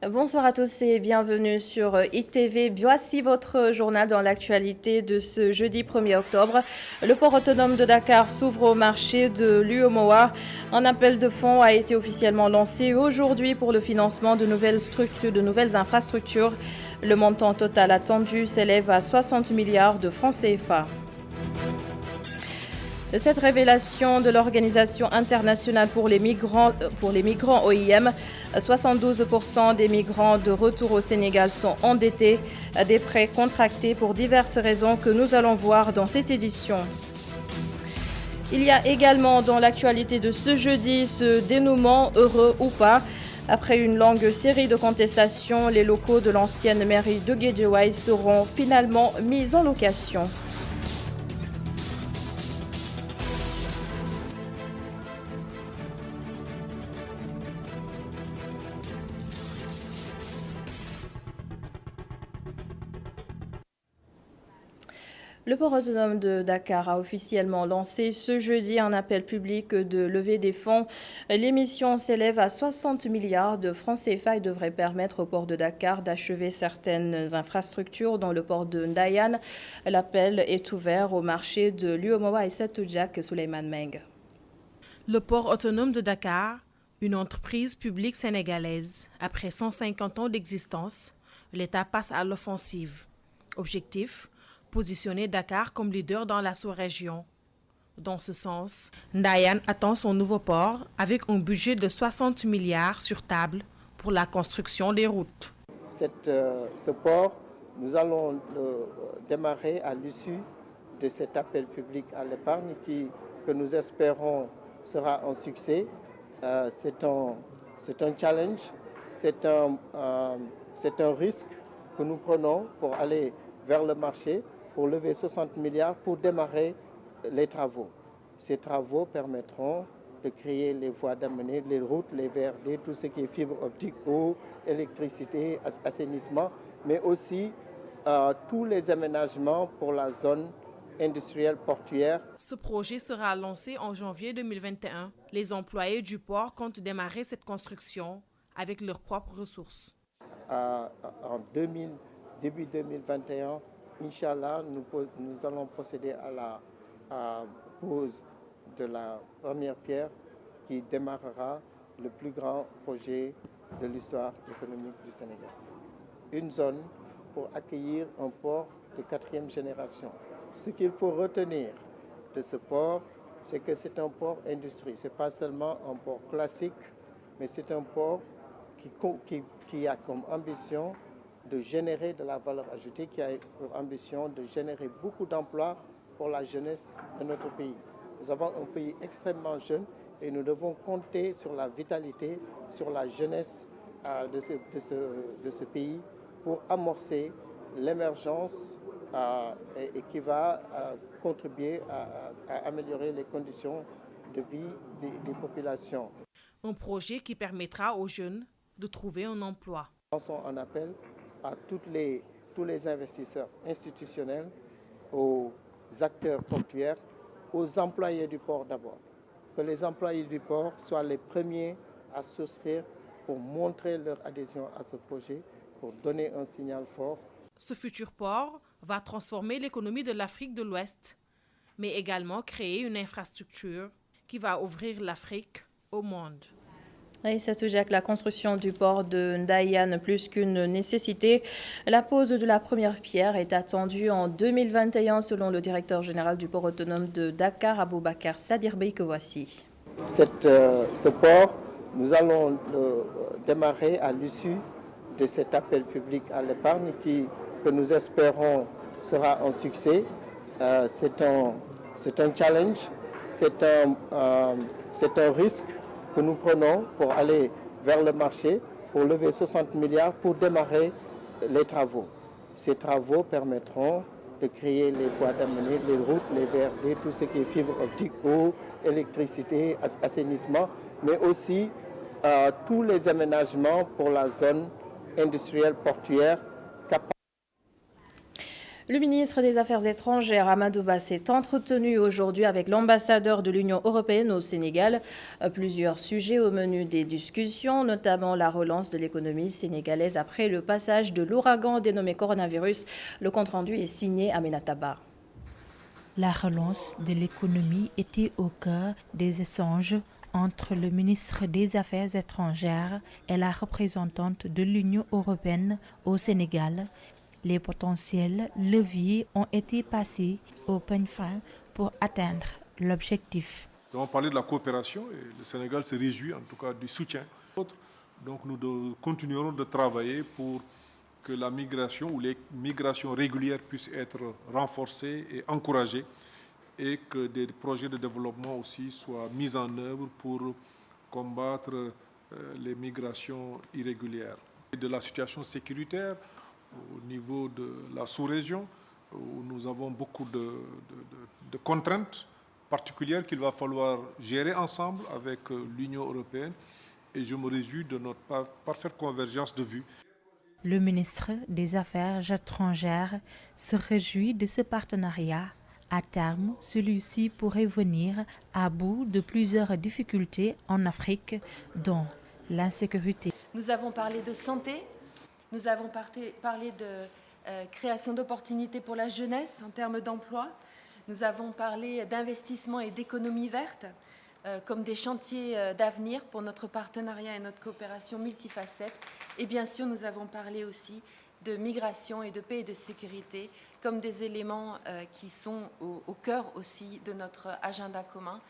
Bonsoir à tous et bienvenue sur ITV. Voici votre journal dans l'actualité de ce jeudi 1er octobre. Le port autonome de Dakar s'ouvre au marché de l'UEMOA. Un appel de fonds a été officiellement lancé aujourd'hui pour le financement de nouvelles infrastructures. Le montant total attendu s'élève à 60 milliards de francs CFA. Cette révélation de l'Organisation internationale pour les migrants OIM, 72% des migrants de retour au Sénégal sont endettés, des prêts contractés pour diverses raisons que nous allons voir dans cette édition. Il y a également dans l'actualité de ce jeudi ce dénouement, heureux ou pas. Après une longue série de contestations, les locaux de l'ancienne mairie de Guédiawaye seront finalement mis en location. Le port autonome de Dakar a officiellement lancé ce jeudi un appel public de levée des fonds. L'émission s'élève à 60 milliards de francs CFA et devrait permettre au port de Dakar d'achever certaines infrastructures dans le port de Ndayan. L'appel est ouvert au marché de l'UEMOA et Satoujak Souleymane Meng. Le port autonome de Dakar, une entreprise publique sénégalaise. Après 150 ans d'existence, l'État passe à l'offensive. Objectif, positionner Dakar comme leader dans la sous-région. Dans ce sens, Ndayan attend son nouveau port avec un budget de 60 milliards sur table pour la construction des routes. Ce port, nous allons le démarrer à l'issue de cet appel public à l'épargne que nous espérons sera un succès. C'est un challenge, c'est un risque que nous prenons pour aller vers le marché, pour lever 60 milliards, pour démarrer les travaux. Ces travaux permettront de créer les voies d'amener, les routes, les VRD, tout ce qui est fibre optique, eau, électricité, assainissement, mais aussi tous les aménagements pour la zone industrielle portuaire. Ce projet sera lancé en janvier 2021. Les employés du port comptent démarrer cette construction avec leurs propres ressources. En début 2021, Inch'Allah, nous allons procéder à la pose de la première pierre qui démarrera le plus grand projet de l'histoire économique du Sénégal. Une zone pour accueillir un port de 4e génération. Ce qu'il faut retenir de ce port, c'est que c'est un port industrie. Ce n'est pas seulement un port classique, mais c'est un port qui a comme ambition de générer de la valeur ajoutée, qui a pour ambition de générer beaucoup d'emplois pour la jeunesse de notre pays. Nous avons un pays extrêmement jeune et nous devons compter sur la vitalité, sur la jeunesse de ce pays pour amorcer l'émergence et qui va contribuer à améliorer les conditions de vie des populations. Un projet qui permettra aux jeunes de trouver un emploi. Nous lançons un appel à tous les investisseurs institutionnels, aux acteurs portuaires, aux employés du port d'abord. Que les employés du port soient les premiers à souscrire pour montrer leur adhésion à ce projet, pour donner un signal fort. Ce futur port va transformer l'économie de l'Afrique de l'Ouest, mais également créer une infrastructure qui va ouvrir l'Afrique au monde. Et Satoujak, la construction du port de Ndayan plus qu'une nécessité. La pose de la première pierre est attendue en 2021 selon le directeur général du port autonome de Dakar, Aboubakar Sadir-Bey, que voici. Ce port, nous allons le démarrer à l'issue de cet appel public à l'épargne que nous espérons sera un succès. C'est un challenge, c'est un risque que nous prenons pour aller vers le marché, pour lever 60 milliards, pour démarrer les travaux. Ces travaux permettront de créer les voies d'amener, les routes, les VRD, tout ce qui est fibre optique, eau, électricité, assainissement, mais aussi tous les aménagements pour la zone industrielle portuaire. Le ministre des Affaires étrangères, Amadou Ba, s'est entretenu aujourd'hui avec l'ambassadeur de l'Union européenne au Sénégal. Plusieurs sujets au menu des discussions, notamment la relance de l'économie sénégalaise après le passage de l'ouragan dénommé coronavirus. Le compte-rendu est signé Aminata Ba. La relance de l'économie était au cœur des échanges entre le ministre des Affaires étrangères et la représentante de l'Union européenne au Sénégal. Les potentiels leviers ont été passés au peigne fin pour atteindre l'objectif. Nous avons parlé de la coopération et le Sénégal se réjouit en tout cas du soutien. Donc nous continuerons de travailler pour que la migration ou les migrations régulières puissent être renforcées et encouragées et que des projets de développement aussi soient mis en œuvre pour combattre les migrations irrégulières. Et de la situation sécuritaire au niveau de la sous-région, où nous avons beaucoup de contraintes particulières qu'il va falloir gérer ensemble avec l'Union européenne. Et je me réjouis de notre parfaite convergence de vues. Le ministre des Affaires étrangères se réjouit de ce partenariat. À terme, celui-ci pourrait venir à bout de plusieurs difficultés en Afrique, dont l'insécurité. Nous avons parlé de santé, nous avons parlé de création d'opportunités pour la jeunesse en termes d'emploi. Nous avons parlé d'investissement et d'économie verte comme des chantiers d'avenir pour notre partenariat et notre coopération multifacette. Et bien sûr, nous avons parlé aussi de migration et de paix et de sécurité comme des éléments qui sont au cœur aussi de notre agenda commun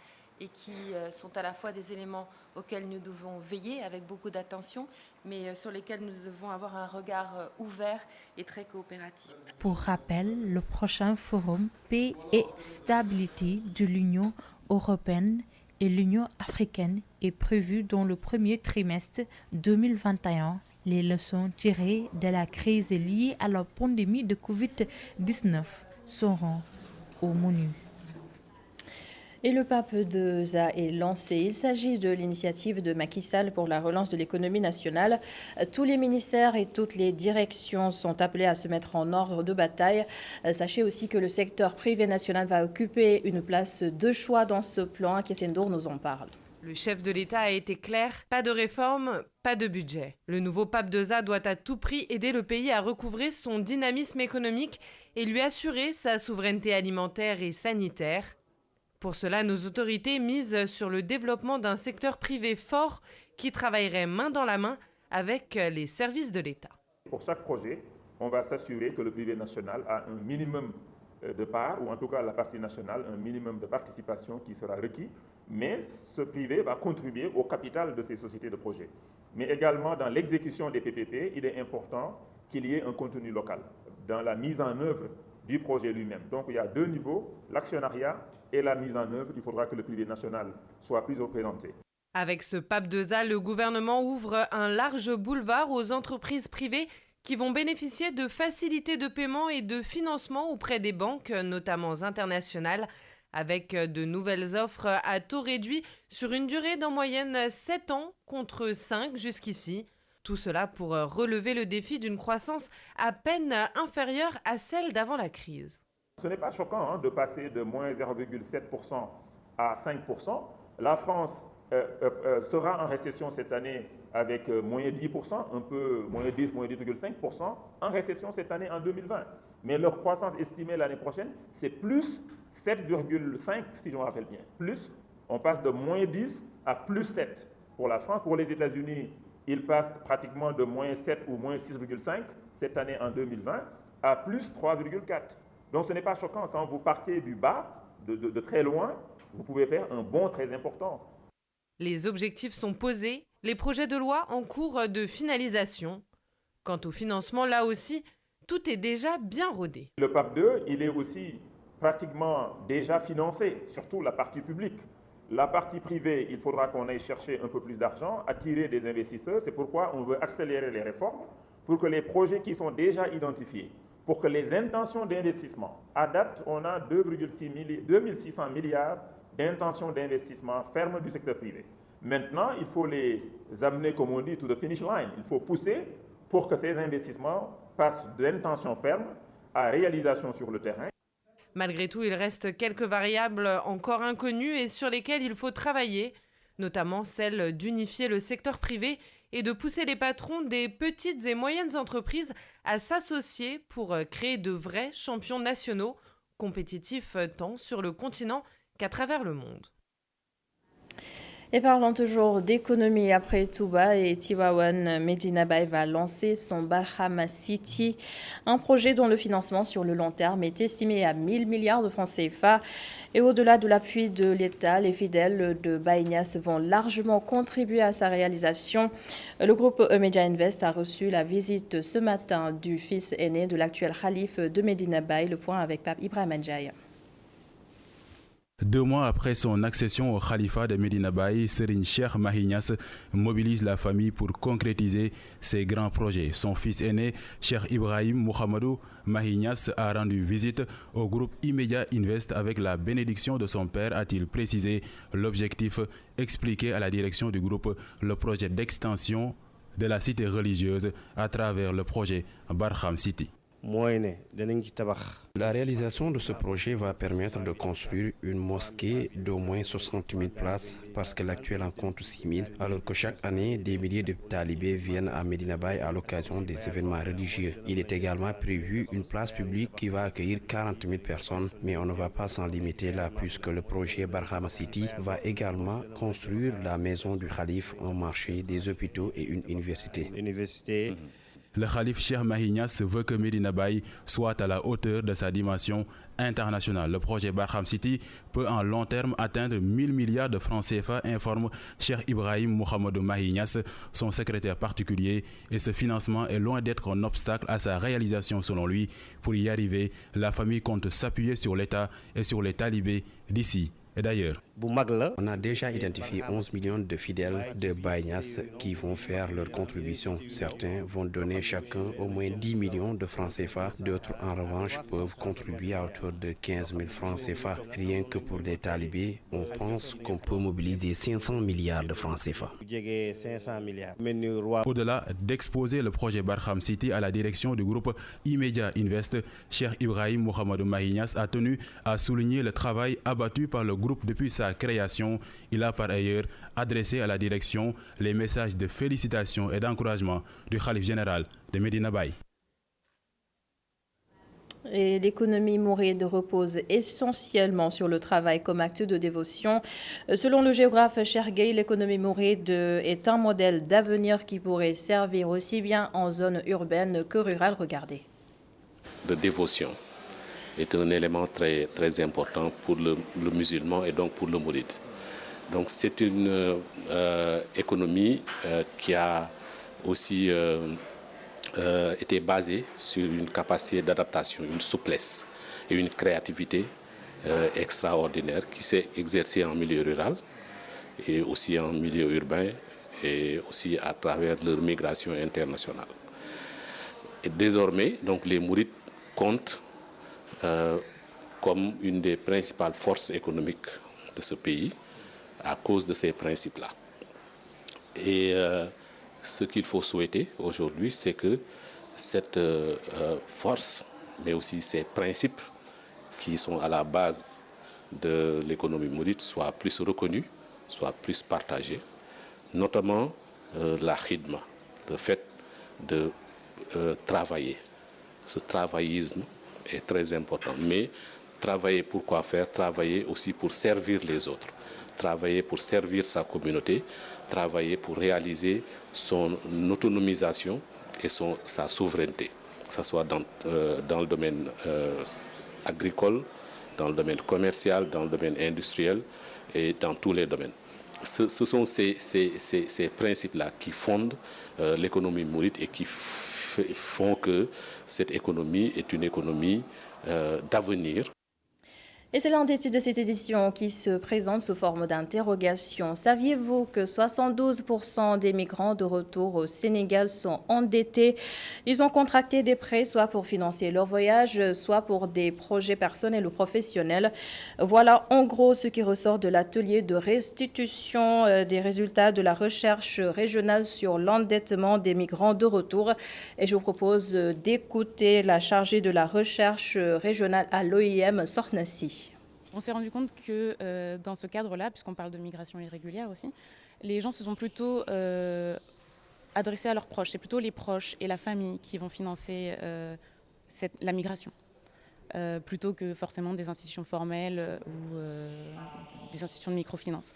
et qui sont à la fois des éléments auxquels nous devons veiller avec beaucoup d'attention, mais sur lesquels nous devons avoir un regard ouvert et très coopératif. Pour rappel, le prochain forum Paix et stabilité de l'Union européenne et l'Union africaine est prévu dans le premier trimestre 2021. Les leçons tirées de la crise liée à la pandémie de Covid-19 seront au menu. Et le pape 2A est lancé. Il s'agit de l'initiative de Macky Sall pour la relance de l'économie nationale. Tous les ministères et toutes les directions sont appelés à se mettre en ordre de bataille. Sachez aussi que le secteur privé national va occuper une place de choix dans ce plan. Kessendour nous en parle. Le chef de l'État a été clair, pas de réforme, pas de budget. Le nouveau pape 2A doit à tout prix aider le pays à recouvrer son dynamisme économique et lui assurer sa souveraineté alimentaire et sanitaire. Pour cela, nos autorités misent sur le développement d'un secteur privé fort qui travaillerait main dans la main avec les services de l'État. Pour chaque projet, on va s'assurer que le privé national a un minimum de part, ou en tout cas la partie nationale, un minimum de participation qui sera requis, mais ce privé va contribuer au capital de ces sociétés de projet. Mais également dans l'exécution des PPP, il est important qu'il y ait un contenu local dans la mise en œuvre du projet lui-même. Donc il y a deux niveaux, l'actionnariat et la mise en œuvre. Il faudra que le privé national soit plus représenté. Avec ce pape 2A, le gouvernement ouvre un large boulevard aux entreprises privées qui vont bénéficier de facilités de paiement et de financement auprès des banques, notamment internationales, avec de nouvelles offres à taux réduit sur une durée d'en moyenne 7 ans contre 5 jusqu'ici. Tout cela pour relever le défi d'une croissance à peine inférieure à celle d'avant la crise. Ce n'est pas choquant de passer de moins 0,7% à 5%. La France sera en récession cette année avec moins 10%, un peu moins 10, moins 10,5%, en récession cette année en 2020. Mais leur croissance estimée l'année prochaine, c'est plus 7,5 si je me rappelle bien. Plus, on passe de moins 10 à plus 7 pour la France. Pour les États-Unis, ils passent pratiquement de moins 7 ou moins 6,5 cette année en 2020 à plus 3,4. Donc ce n'est pas choquant. Quand vous partez du bas, de très loin, vous pouvez faire un bond très important. Les objectifs sont posés, les projets de loi en cours de finalisation. Quant au financement, là aussi, tout est déjà bien rodé. Le PAP 2, il est aussi pratiquement déjà financé, surtout la partie publique. La partie privée, il faudra qu'on aille chercher un peu plus d'argent, attirer des investisseurs. C'est pourquoi on veut accélérer les réformes pour que les projets qui sont déjà identifiés, pour que les intentions d'investissement, à date, on a 2600 milliards d'intentions d'investissement fermes du secteur privé. Maintenant, il faut les amener, comme on dit, to the finish line. Il faut pousser pour que ces investissements passent d'intentions fermes à réalisation sur le terrain. Malgré tout, il reste quelques variables encore inconnues et sur lesquelles il faut travailler, notamment celle d'unifier le secteur privé et de pousser les patrons des petites et moyennes entreprises à s'associer pour créer de vrais champions nationaux, compétitifs tant sur le continent qu'à travers le monde. Et parlons toujours d'économie après Touba et Tivaouane. Medina Baye va lancer son Barhama City, un projet dont le financement sur le long terme est estimé à 1000 milliards de francs CFA. Et au-delà de l'appui de l'État, les fidèles de Baye Niasse vont largement contribuer à sa réalisation. Le groupe Emedia Invest a reçu la visite ce matin du fils aîné de l'actuel khalife de Medina Baye. Le point avec Pape Ibrahim Ndjaye. 2 mois après son accession au Khalifa de Medina Baye, Serigne Cheikh Mahi Niasse mobilise la famille pour concrétiser ses grands projets. Son fils aîné, Cheikh Ibrahim Mouhamadou Mahi Niasse, a rendu visite au groupe Emedia Invest avec la bénédiction de son père, a-t-il précisé. L'objectif, expliqué à la direction du groupe, le projet d'extension de la cité religieuse à travers le projet Barham City. La réalisation de ce projet va permettre de construire une mosquée d'au moins 60 000 places parce que l'actuelle en compte 6 000, alors que chaque année, des milliers de talibés viennent à Medina Baye à l'occasion des événements religieux. Il est également prévu une place publique qui va accueillir 40 000 personnes, mais on ne va pas s'en limiter là puisque le projet Barhama City va également construire la maison du Khalif, un marché, des hôpitaux et une université. Le Khalif Cheikh Mahi Niasse veut que Medina Baye soit à la hauteur de sa dimension internationale. Le projet Barham City peut en long terme atteindre 1000 milliards de francs CFA, informe Cheikh Ibrahim Mouhamadou Mahi Niasse, son secrétaire particulier. Et ce financement est loin d'être un obstacle à sa réalisation selon lui. Pour y arriver, la famille compte s'appuyer sur l'État et sur les talibés d'ici et d'ailleurs. On a déjà identifié 11 millions de fidèles de Baye Niasse qui vont faire leur contribution. Certains vont donner chacun au moins 10 millions de francs CFA. D'autres, en revanche, peuvent contribuer à hauteur de 15 000 francs CFA. Rien que pour les talibés, on pense qu'on peut mobiliser 500 milliards de francs CFA. Au-delà d'exposer le projet Barham City à la direction du groupe Emedia Invest, Cheikh Ibrahim Mouhamadou Mahi Niasse a tenu à souligner le travail abattu par le groupe depuis sa création. Il a par ailleurs adressé à la direction les messages de félicitations et d'encouragement du Khalif général de Medina Baye. Et l'économie mouride repose essentiellement sur le travail comme acte de dévotion. Selon le géographe Chergueil, l'économie mouride est un modèle d'avenir qui pourrait servir aussi bien en zone urbaine que rurale. Regardez. De dévotion est un élément très, très important pour le musulman et donc pour le mouride. Donc c'est une économie qui a aussi été basée sur une capacité d'adaptation, une souplesse et une créativité extraordinaire qui s'est exercée en milieu rural et aussi en milieu urbain et aussi à travers leur migration internationale. Et désormais, donc, les mourides comptent comme une des principales forces économiques de ce pays à cause de ces principes-là. Et ce qu'il faut souhaiter aujourd'hui, c'est que cette force, mais aussi ces principes qui sont à la base de l'économie mouride soient plus reconnus, soient plus partagés, notamment la khidma, le fait de travailler. Ce travaillisme est très important. Mais travailler pour quoi faire? Travailler aussi pour servir les autres. Travailler pour servir sa communauté. Travailler pour réaliser son autonomisation et sa souveraineté. Que ce soit dans le domaine agricole, dans le domaine commercial, dans le domaine industriel et dans tous les domaines. Ce sont ces principes-là qui fondent l'économie mouride et qui font que cette économie est une économie d'avenir. Et c'est l'entité de cette édition qui se présente sous forme d'interrogation. Saviez-vous que 72% des migrants de retour au Sénégal sont endettés? Ils ont contracté des prêts soit pour financer leur voyage, soit pour des projets personnels ou professionnels. Voilà en gros ce qui ressort de l'atelier de restitution des résultats de la recherche régionale sur l'endettement des migrants de retour. Et je vous propose d'écouter la chargée de la recherche régionale à l'OIM, Sornassi. On s'est rendu compte que dans ce cadre-là, puisqu'on parle de migration irrégulière aussi, les gens se sont plutôt adressés à leurs proches. C'est plutôt les proches et la famille qui vont financer la migration, plutôt que forcément des institutions formelles ou des institutions de microfinance.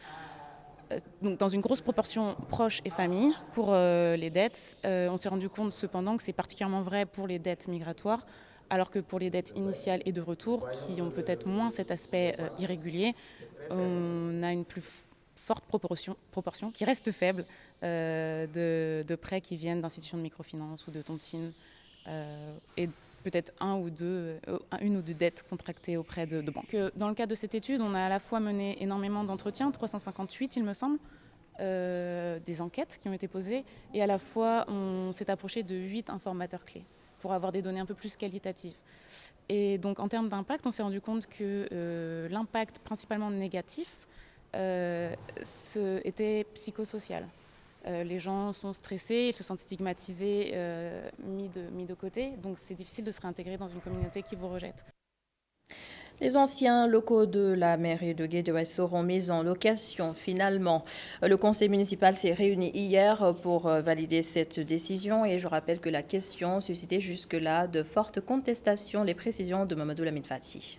Donc, dans une grosse proportion proches et famille pour les dettes, on s'est rendu compte cependant que c'est particulièrement vrai pour les dettes migratoires, alors que pour les dettes initiales et de retour, qui ont peut-être moins cet aspect irrégulier, on a une plus forte proportion qui reste faible de prêts qui viennent d'institutions de microfinance ou de tontines, et peut-être une ou deux dettes contractées auprès de banques. Dans le cadre de cette étude, on a à la fois mené énormément d'entretiens, 358 il me semble, des enquêtes qui ont été posées, et à la fois on s'est approché de 8 informateurs clés pour avoir des données un peu plus qualitatives. Et donc en termes d'impact, on s'est rendu compte que l'impact principalement négatif était psychosocial. Les gens sont stressés, ils se sentent stigmatisés, mis de côté, donc c'est difficile de se réintégrer dans une communauté qui vous rejette. Les anciens locaux de la mairie de Guédiawaye seront mis en location finalement. Le conseil municipal s'est réuni hier pour valider cette décision et je rappelle que la question suscitait jusque-là de fortes contestations. Les précisions de Mamadou Lamine Fati.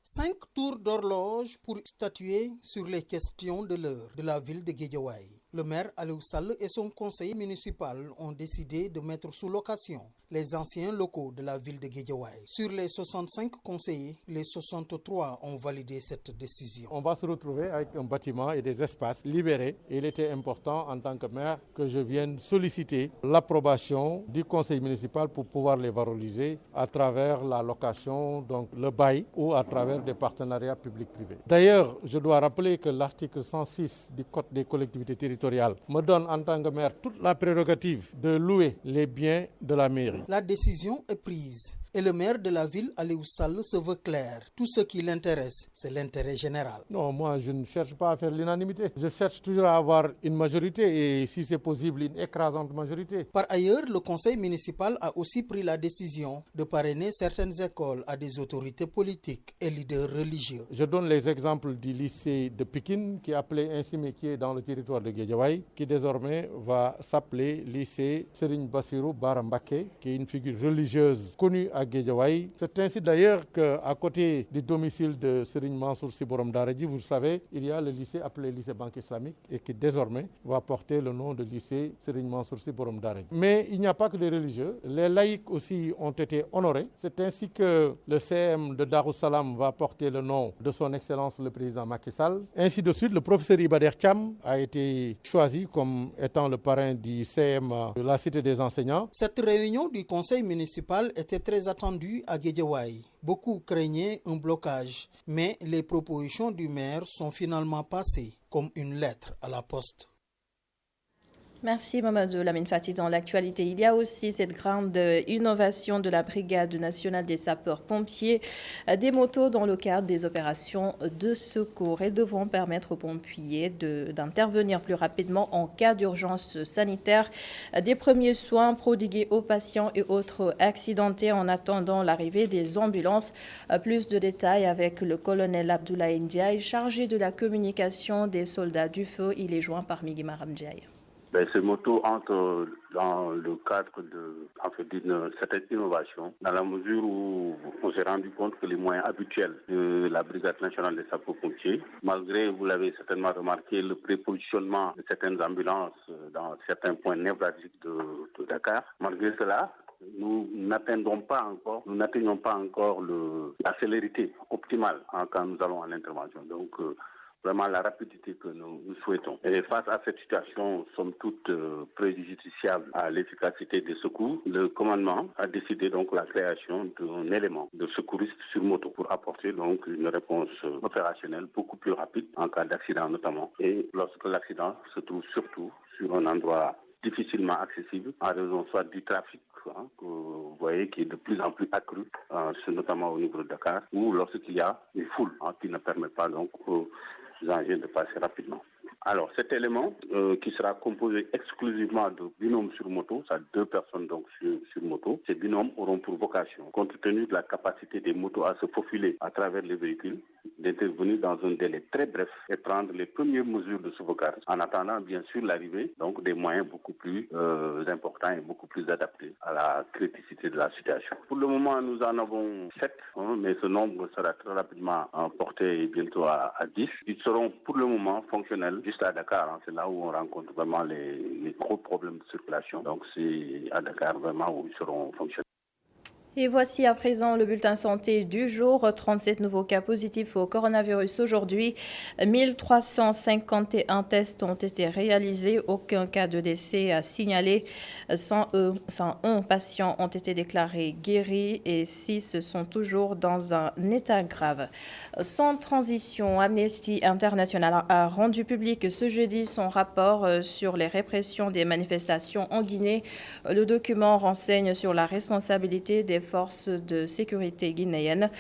5 tours d'horloge pour statuer sur les questions de l'heure de la ville de Guédiawaye. Le maire Aliou Sall et son conseil municipal ont décidé de mettre sous location les anciens locaux de la ville de Guédiawaye. Sur les 65 conseillers, les 63 ont validé cette décision. On va se retrouver avec un bâtiment et des espaces libérés. Il était important en tant que maire que je vienne solliciter l'approbation du conseil municipal pour pouvoir les valoriser à travers la location, donc le bail, ou à travers des partenariats publics-privés. D'ailleurs, je dois rappeler que l'article 106 du Code des collectivités territoriales me donne en tant que maire toute la prérogative de louer les biens de la mairie. La décision est prise et le maire de la ville, Aliou Sall, se veut clair. Tout ce qui l'intéresse, c'est l'intérêt général. Non, moi je ne cherche pas à faire l'unanimité. Je cherche toujours à avoir une majorité et si c'est possible, une écrasante majorité. Par ailleurs, le conseil municipal a aussi pris la décision de parrainer certaines écoles à des autorités politiques et leaders religieux. Je donne les exemples du lycée de Pikine, qui est appelé ainsi mais qui est dans le territoire de Guédiawaye, qui désormais va s'appeler lycée Serigne Bassirou Bara Mbacké, qui est une figure religieuse connue à Guédiawaye. C'est ainsi d'ailleurs qu'à côté du domicile de Serigne Mansour Sy Borom Daara J, vous le savez, il y a le lycée appelé lycée Banque Islamique et qui désormais va porter le nom de lycée Serigne Mansour Sy Borom Daara J. Mais il n'y a pas que les religieux, les laïcs aussi ont été honorés. C'est ainsi que le CM de Darussalam va porter le nom de son excellence le président Macky Sall. Ainsi de suite, le professeur Ibader Thiam a été choisi comme étant le parrain du CM de la Cité des enseignants. Cette réunion du conseil municipal était très attendue à Guédiawaye. Beaucoup craignaient un blocage, mais les propositions du maire sont finalement passées comme une lettre à la poste. Merci Mamadou Lamine Fati. Dans l'actualité, il y a aussi cette grande innovation de la Brigade nationale des sapeurs-pompiers, des motos dans le cadre des opérations de secours. Elles devront permettre aux pompiers d'intervenir plus rapidement en cas d'urgence sanitaire, des premiers soins prodigués aux patients et autres accidentés en attendant l'arrivée des ambulances. Plus de détails avec le colonel Abdoulaye Ndiaye, chargé de la communication des soldats du feu. Il est joint par Migui Maram Ndiaye. Ces motos entrent dans le cadre d'une certaine innovation, dans la mesure où on s'est rendu compte que les moyens habituels de la Brigade nationale des sapeurs-pompiers, malgré, vous l'avez certainement remarqué, le prépositionnement de certaines ambulances dans certains points névralgiques de Dakar, malgré cela, nous n'atteignons pas encore la célérité optimale quand nous allons en intervention. Donc, vraiment la rapidité que nous souhaitons. Et face à cette situation, somme toute préjudiciable à l'efficacité des secours, le commandement a décidé donc la création d'un élément de secouriste sur moto pour apporter donc une réponse opérationnelle beaucoup plus rapide en cas d'accident notamment. Et lorsque l'accident se trouve surtout sur un endroit difficilement accessible en raison soit du trafic que vous voyez qui est de plus en plus accru, notamment au niveau de Dakar, ou lorsqu'il y a une foule qui ne permet pas donc aux engins de passer rapidement. Alors cet élément qui sera composé exclusivement de binômes sur moto, ça 2 personnes donc sur moto, ces binômes auront pour vocation, compte tenu de la capacité des motos à se faufiler à travers les véhicules, d'intervenir dans un délai très bref et prendre les premières mesures de sauvegarde en attendant bien sûr l'arrivée donc des moyens beaucoup plus importants et beaucoup plus adaptés à la criticité de la situation. Pour le moment, nous en avons 7, mais ce nombre sera très rapidement porté bientôt à 10. Ils seront pour le moment fonctionnels juste à Dakar. C'est là où on rencontre vraiment les gros problèmes de circulation. Donc c'est à Dakar vraiment où ils seront fonctionnels. Et voici à présent le bulletin santé du jour. 37 nouveaux cas positifs au coronavirus aujourd'hui. 1351 tests ont été réalisés. Aucun cas de décès à signaler. 101 patients ont été déclarés guéris et 6 sont toujours dans un état grave. Sans transition, Amnesty International a rendu public ce jeudi son rapport sur les répressions des manifestations en Guinée. Le document renseigne sur la responsabilité des forces de sécurité guinéennes.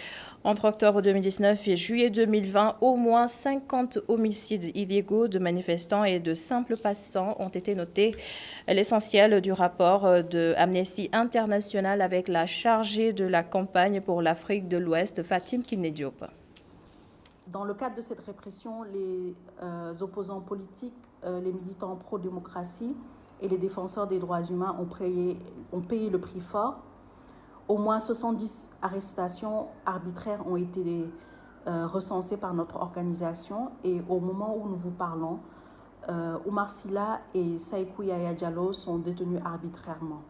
Entre octobre 2019 et juillet 2020, au moins 50 homicides illégaux de manifestants et de simples passants ont été notés. L'essentiel du rapport de Amnesty International avec la chargée de la campagne pour l'Afrique de l'Ouest, Fatim Kiné Diop. Dans le cadre de cette répression, les opposants politiques, les militants pro-démocratie et les défenseurs des droits humains ont payé le prix fort. Au moins 70 arrestations arbitraires ont été recensées par notre organisation et au moment où nous vous parlons, Oumar Silla et Saïkou Yaya Diallo sont détenus arbitrairement.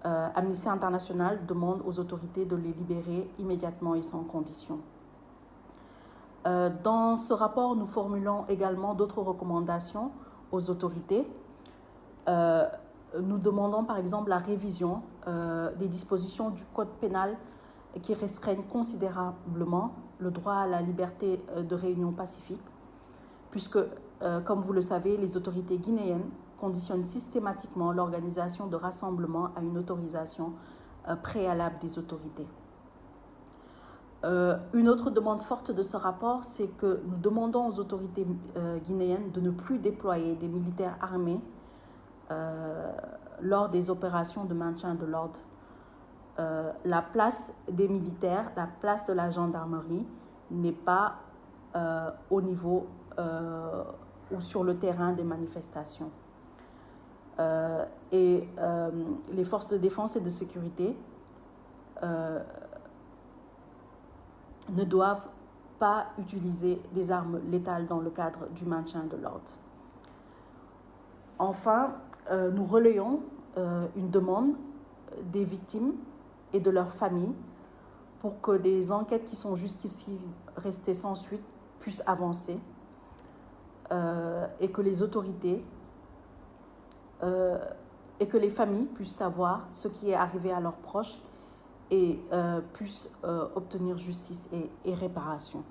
Amnesty International demande aux autorités de les libérer immédiatement et sans condition. Dans ce rapport, nous formulons également d'autres recommandations aux autorités. Nous demandons par exemple la révision des dispositions du Code pénal qui restreignent considérablement le droit à la liberté de réunion pacifique, puisque, comme vous le savez, les autorités guinéennes conditionnent systématiquement l'organisation de rassemblements à une autorisation préalable des autorités. Une autre demande forte de ce rapport, c'est que nous demandons aux autorités guinéennes de ne plus déployer des militaires armés lors des opérations de maintien de l'ordre. La place des militaires, la place de la gendarmerie n'est pas au niveau ou sur le terrain des manifestations. Les forces de défense et de sécurité ne doivent pas utiliser des armes létales dans le cadre du maintien de l'ordre. Enfin, nous relayons une demande des victimes et de leurs familles pour que des enquêtes qui sont jusqu'ici restées sans suite puissent avancer et que les autorités et que les familles puissent savoir ce qui est arrivé à leurs proches et puissent obtenir justice et réparation.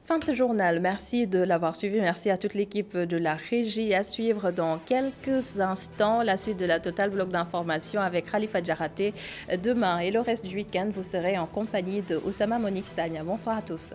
Fin de ce journal. Merci de l'avoir suivi. Merci à toute l'équipe de la régie. À suivre dans quelques instants la suite de la Total Bloc d'information avec Khalifa Djaraté. Demain et le reste du week-end, vous serez en compagnie de Oussama Monique Sagna. Bonsoir à tous.